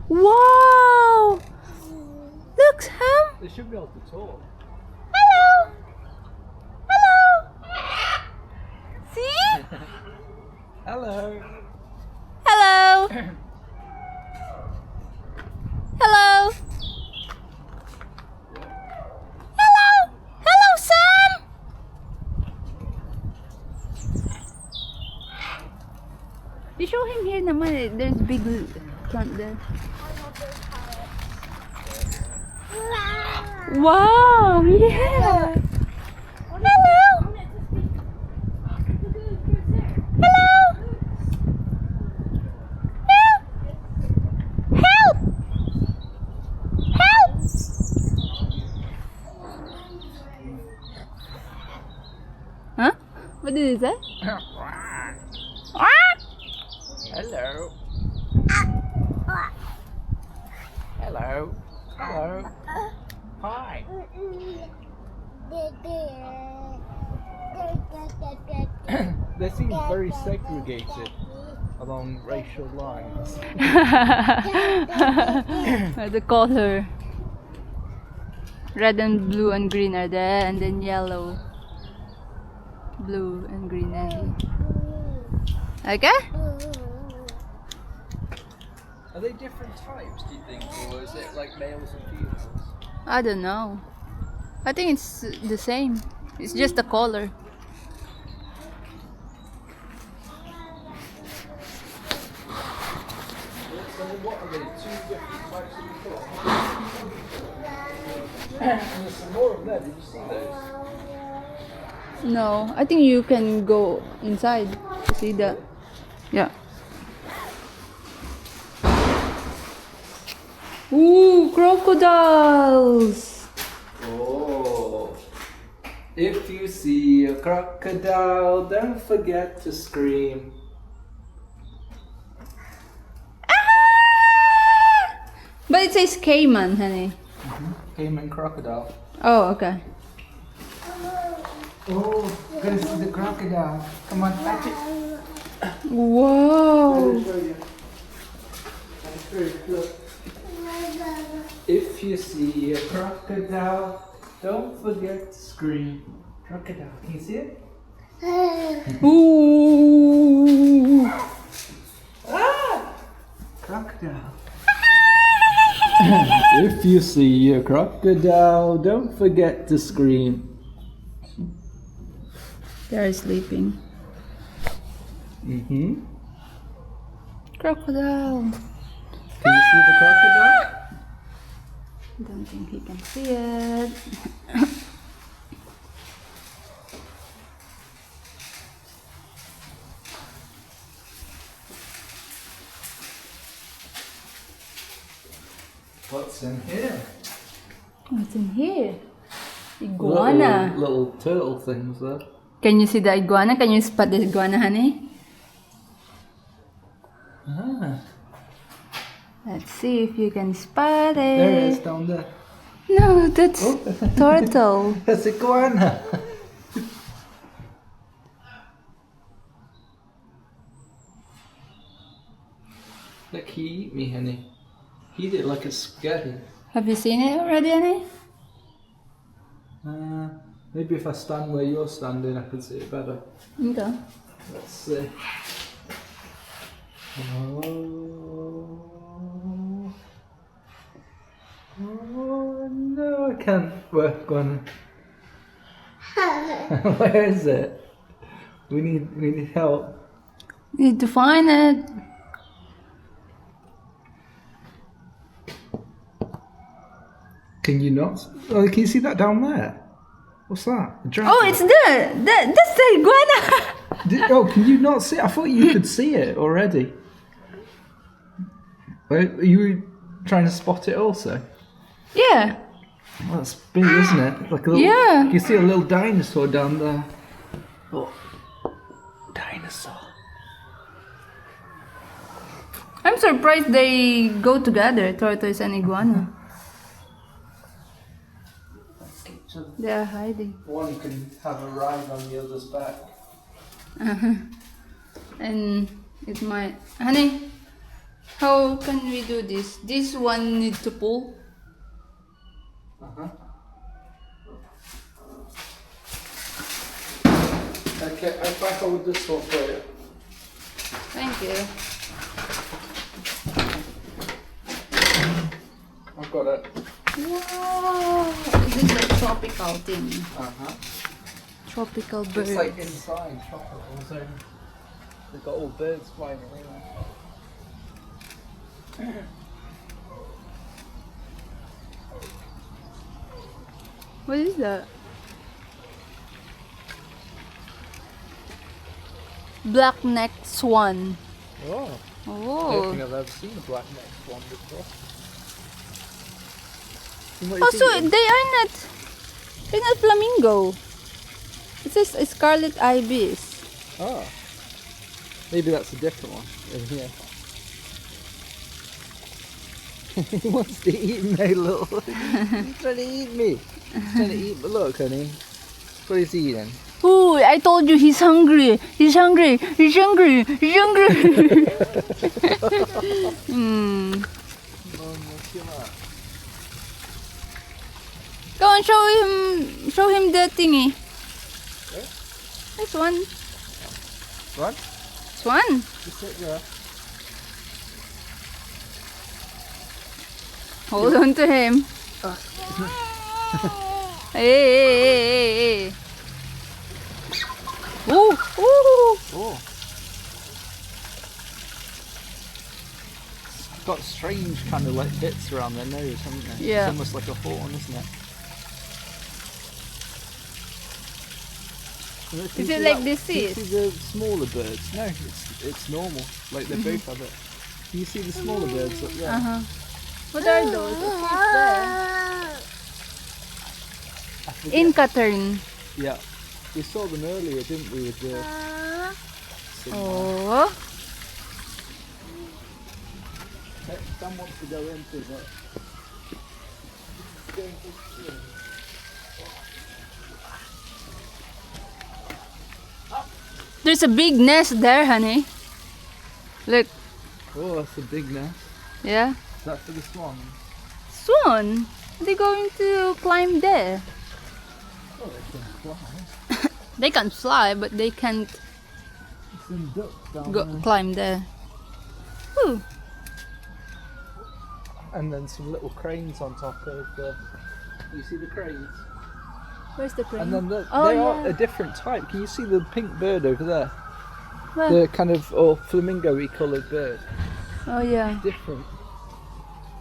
Wow! Look, Sam! They should be able to talk. Hello! Hello! See? Hello. Hello! Hello! Hello! Hello, Sam! You show him here naman. There's big plant there. Wow! Yeah! Hello! Hello! Help! Help! Huh? What did he say? Hello. Hello. Hello. Hi. They seem very segregated along racial lines. The color. Red and blue and green are there, and then yellow, blue and green and okay? Are they different types, do you think, or is it like males and females? I don't know. I think it's the same. It's just the color. So what are they? Two different types of colour? And there's some more of them there. Did you see those? No, I think you can go inside to see that. Yeah. Ooh, crocodiles! Oh. If you see a crocodile, don't forget to scream. But it says caiman, honey. Cayman crocodile. Oh, okay. Oh, gonna see the crocodile. Come on, touch it. Whoa! Show you. Look. If you see a crocodile, don't forget to scream. Crocodile, can you see it? Ooh! Ah! Crocodile. If you see a crocodile, don't forget to scream. They're sleeping. Mm-hmm. Crocodile. Can you see the crocodile? Don't think he can see it. What's in here? What's in here? Iguana. Little turtle things there. Can you see the iguana? Can you spot the iguana, honey? Ah, Let's see if you can spot it. there it is down there. No, that's turtle. That's iguana. Look, he eat me, honey. He did like a spaghetti. Have you seen it already, honey? Maybe if I stand where you're standing, I can see it better. Okay. Let's see. Oh, oh no, I can't work on. Where is it? We need help. Need to find it. Can you not? Oh, can you see that down there? What's that? A dragon? Oh, it's there. That's the iguana. Oh, can you not see it? I thought you could see it already. Are you trying to spot it also? Yeah. Well, that's big, isn't it? Like a little, Yeah. You can see a little dinosaur down there. Oh, dinosaur. I'm surprised they go together, tortoise and iguana. They are hiding. One can have a ride on the other's back. And it might... Honey, How can we do this? This one need to pull. Okay, if I hold this one for you. Thank you. I've got it. Wow! This is a tropical thing. Tropical birds. It's like inside tropical zone. They've got all birds flying around. What is that? Black-necked swan. Oh. I don't Oh. think I've ever seen a black-necked swan before. Oh, so they're not flamingo. It says a scarlet ibis. Oh. Maybe that's a different one. Yeah. He wants to eat me, look. He's trying to eat me. He's trying to eat, but look, honey. What is he eating? Ooh, I told you he's hungry. He's hungry. He's hungry. He's hungry. Go and show him the thingy. This one. What? This one. Just sit there. Hold on to him. Hey. Ooh. Oh. It's got strange kind of like bits around their nose, haven't they? Yeah. It's almost like a horn, isn't it? Is it like Can you disease? see the smaller birds? No, it's normal. Like they both have it. Can you see the smaller birds up there? What are those? What's there? I forget. Inca tern. Yeah. We saw them earlier, didn't we, with the... Oh. Sam wants to go into that. There's a big nest there, honey. Look. Oh, that's a big nest. Yeah. Is that for the swans? Swan. Are they going to climb there? Oh, they can fly. They can fly, but they can't Some ducks down go there. climb there. Ooh. And then some little cranes on top of the... You see the cranes? Where's the crane? And then they Oh, are yeah. a different type. Can you see the pink bird over there? Where? The kind of flamingo-y coloured bird. Oh yeah. Different.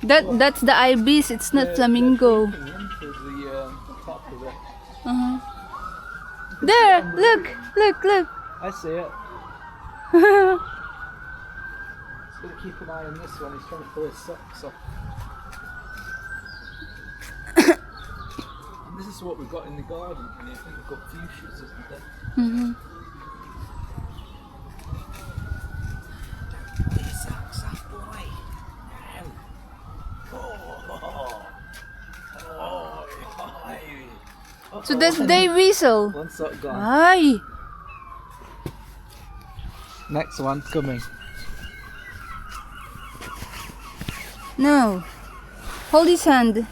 That's the ibis. It's not flamingo. They're peeking into the top of it. There. Look. I see it. Just gotta keep an eye on this one. He's trying to pull his socks off. And this is what we've got in the garden. And I think we've got fuchsias, isn't there? Pull your socks off, boy. So that's they whistle. One sock gone. Ay. Next one coming. No. Hold his hand.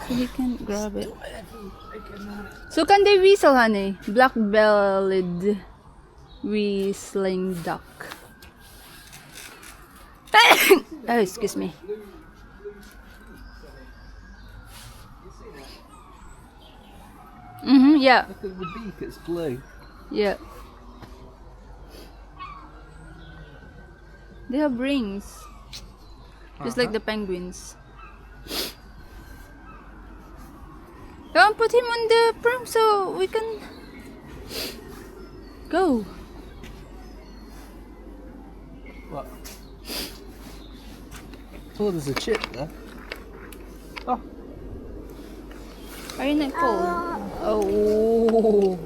So he can grab it. So can they whistle, honey? Black-bellied whistling duck. Oh, excuse me. Yeah. Look at the beak, it's blue. Yeah. They have rings. Just like the penguins. Come on, put him on the pram so we can go. What? Oh, there's a chip there. Oh. Are you not cold? Oh.